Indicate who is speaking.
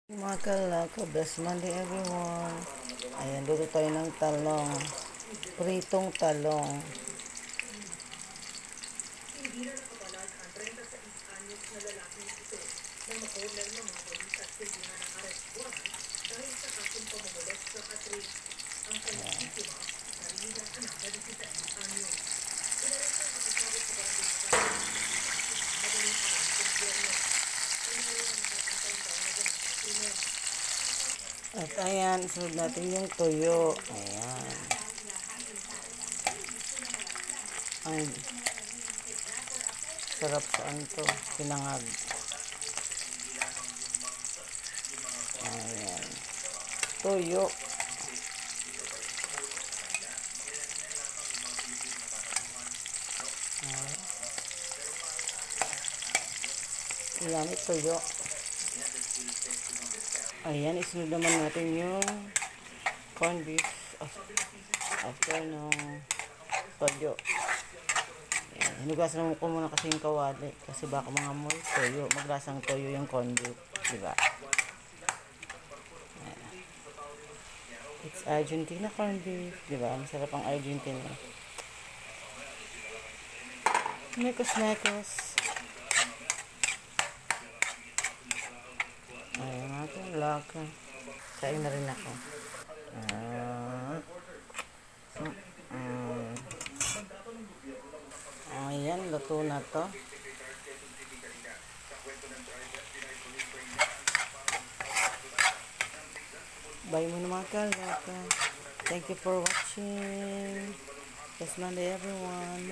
Speaker 1: Mga kalako, best Monday everyone. Ayan, dito tayo ng talong. Pritong talong. At ayan, sunod natin yung tuyo. Ayan. Ay, sarap saan to. Pinangag. Ayan. Tuyo. Ayan, tuyo. Ayan, isunod naman natin yung corned beef after nung toyo. Ayan, hinugasan ko muna kasi yung kawali kasi baka mga amoy toyo, maglasang toyo yung corned beef, diba? Ayan. It's Argentina corned beef, diba? Masarap ang Argentina. Mekos. Ayan natin, laka. Kain na rin ako. Ayan, luto na to. Bye muna mga kalaka. Thank you for watching. Best Monday everyone.